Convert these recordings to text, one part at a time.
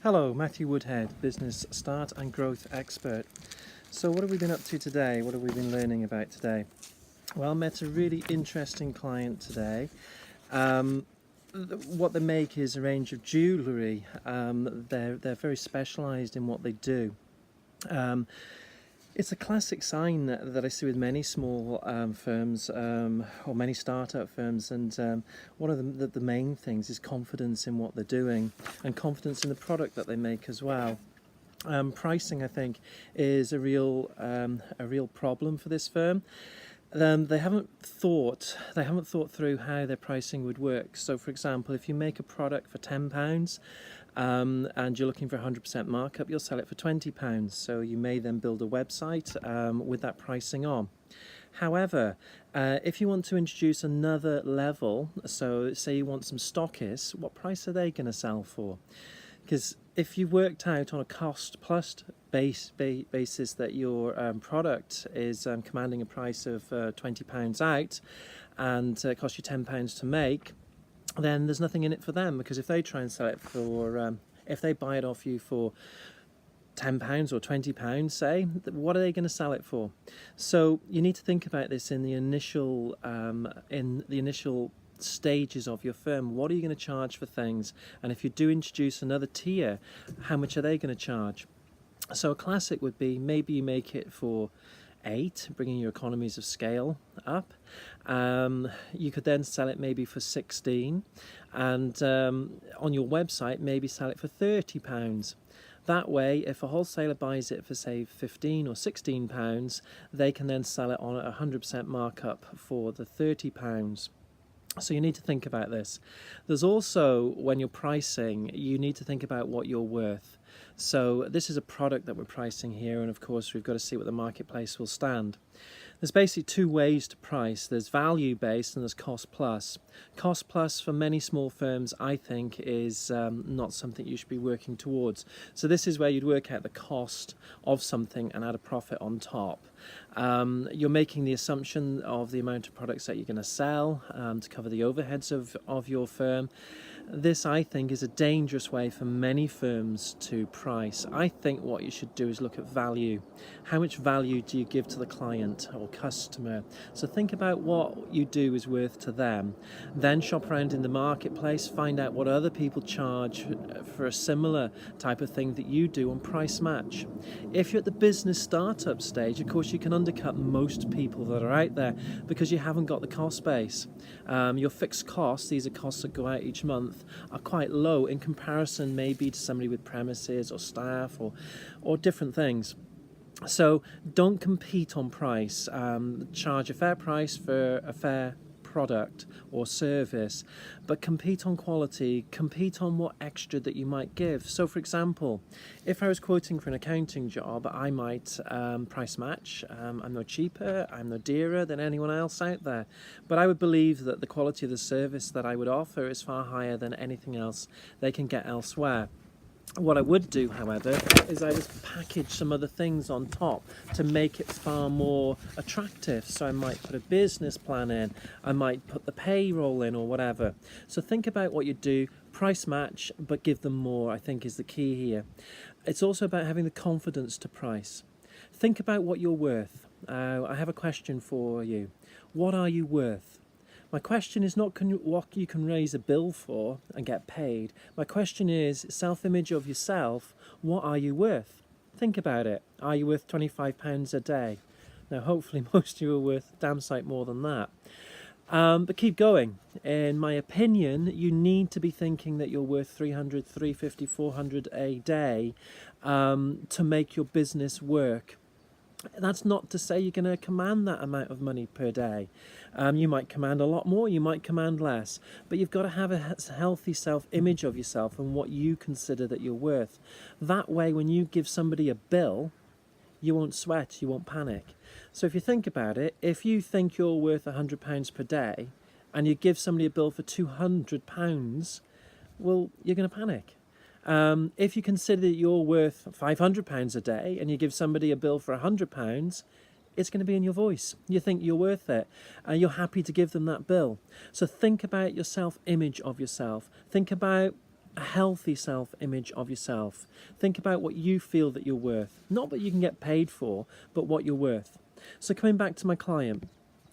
Hello, Matthew Woodhead, business start and growth expert. So what have we been up to today? What have we been learning about today? Well, I met a really interesting client today. What they make is a range of jewellery. They're very specialised in what they do. It's a classic sign that I see with many small firms or many startup firms, and one of the main things is confidence in what they're doing and confidence in the product that they make as well. Pricing, I think, is a real problem for this firm. They haven't thought through how their pricing would work. So, for example, if you make a product for £10 and you're looking for 100% markup, you'll sell it for £20. So you may then build a website with that pricing on. However, if you want to introduce another level, so say you want some stockists, what price are they going to sell for? Because if you worked out on a cost plus basis that your product is commanding a price of £20 out and it costs you £10 to make, then there's nothing in it for them, because if they try and sell it for, if they buy it off you for £10 or £20, say, what are they going to sell it for? So you need to think about this in the initial stages of your firm. What are you going to charge for things? And if you do introduce another tier, how much are they going to charge? So a classic would be maybe you make it for 8, bringing your economies of scale up. You could then sell it maybe for 16, and on your website maybe sell it for £30. That way, if a wholesaler buys it for, say, £15 or £16, they can then sell it on a 100% markup for the £30. So you need to think about this. There's also, when you're pricing, you need to think about what you're worth. So this is a product that we're pricing here, and of course we've got to see what the marketplace will stand. There's basically two ways to price. There's value based and there's cost plus. Cost plus for many small firms, I think, is not something you should be working towards. So this is where you'd work out the cost of something and add a profit on top. You're making the assumption of the amount of products that you're going to sell to cover the overheads of your firm. This, I think, is a dangerous way for many firms to price. I think what you should do is look at value. How much value do you give to the client or customer? So think about what you do is worth to them. Then shop around in the marketplace, find out what other people charge for a similar type of thing that you do, and price match. If you're at the business startup stage, of course, you can undercut most people that are out there because you haven't got the cost base. Your fixed costs, these are costs that go out each month, are quite low in comparison maybe to somebody with premises or staff or different things. So don't compete on price. Charge a fair price for a fair product or service, but compete on quality, compete on what extra that you might give. So for example, if I was quoting for an accounting job, I might price match. I'm no cheaper, I'm no dearer than anyone else out there, but I would believe that the quality of the service that I would offer is far higher than anything else they can get elsewhere. What I would do, however, is I just package some other things on top to make it far more attractive. So I might put a business plan in, I might put the payroll in or whatever. So think about what you do, price match, but give them more, I think, is the key here. It's also about having the confidence to price. Think about what you're worth. I have a question for you. What are you worth? My question is not what you can raise a bill for and get paid. My question is self-image of yourself. What are you worth? Think about it. Are you worth £25 a day? Now, hopefully most of you are worth damn sight more than that. But keep going. In my opinion, you need to be thinking that you're worth 300, 350, 400 a day to make your business work. That's not to say you're going to command that amount of money per day. You might command a lot more, you might command less, but you've got to have a healthy self-image of yourself and what you consider that you're worth. That way, when you give somebody a bill, you won't sweat, you won't panic. So if you think about it, if you think you're worth £100 per day and you give somebody a bill for £200, well, you're going to panic. If you consider that you're worth £500 a day and you give somebody a bill for £100, it's going to be in your voice. You think you're worth it, and you're happy to give them that bill. So think about your self-image of yourself. Think about a healthy self-image of yourself. Think about what you feel that you're worth. Not what you can get paid for, but what you're worth. So coming back to my client,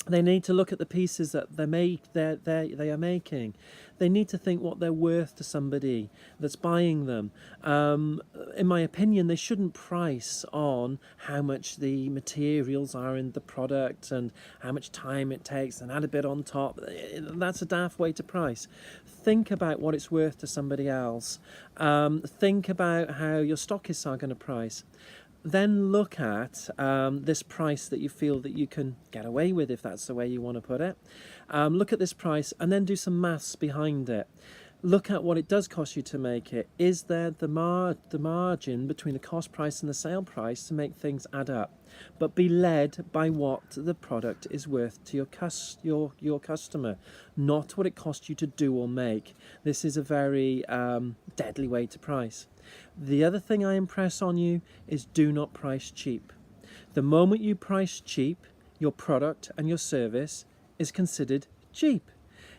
they need to look at the pieces that they are making. They need to think what they're worth to somebody that's buying them. In my opinion, they shouldn't price on how much the materials are in the product and how much time it takes and add a bit on top. That's a daft way to price. Think about what it's worth to somebody else. Think about how your stockists are going to price. Then look at this price that you feel that you can get away with, if that's the way you want to put it. Look at this price and then do some maths behind it. Look at what it does cost you to make it. Is there the margin between the cost price and the sale price to make things add up? But be led by what the product is worth to your customer, not what it costs you to do or make. This is a very deadly way to price. The other thing I impress on you is do not price cheap. The moment you price cheap, your product and your service is considered cheap.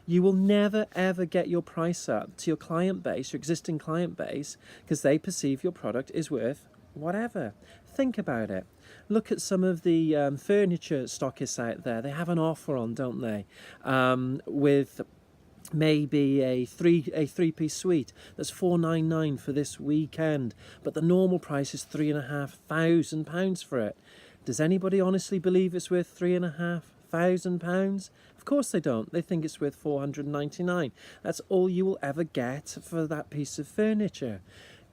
You will never ever get your price up to your client base, your existing client base, because they perceive your product is worth whatever. Think about it. Look at some of the furniture stockists out there. They have an offer on, don't they? With maybe a three-piece suite that's $499 for this weekend, but the normal price is £3,500 for it. Does anybody honestly believe it's worth £3,500? Of course they don't. They think it's worth $499. That's all you will ever get for that piece of furniture.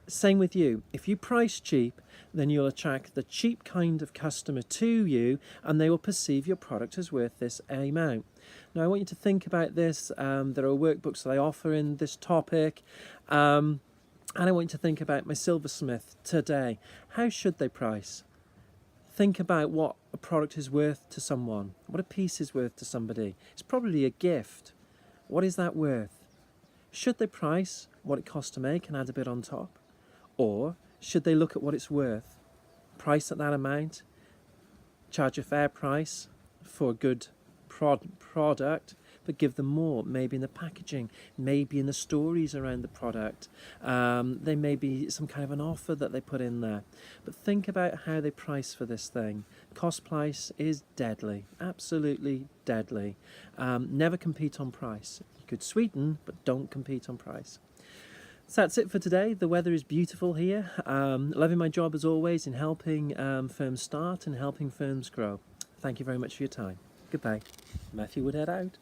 Same with you. If you price cheap, then you'll attract the cheap kind of customer to you, and they will perceive your product as worth this amount. Now, I want you to think about this. There are workbooks that I offer in this topic, and I want you to think about my silversmith today. How should they price? Think about what a product is worth to someone, what a piece is worth to somebody. It's probably a gift. What is that worth? Should they price what it costs to make and add a bit on top? Or should they look at what it's worth, price at that amount, charge a fair price for a good product, but give them more, maybe in the packaging, maybe in the stories around the product. There may be some kind of an offer that they put in there. But think about how they price for this thing. Cost price is deadly, absolutely deadly. Never compete on price. You could sweeten, but don't compete on price. So that's it for today. The weather is beautiful here. Loving my job as always in helping firms start and helping firms grow. Thank you very much for your time. Goodbye. Matthew Woodhead out.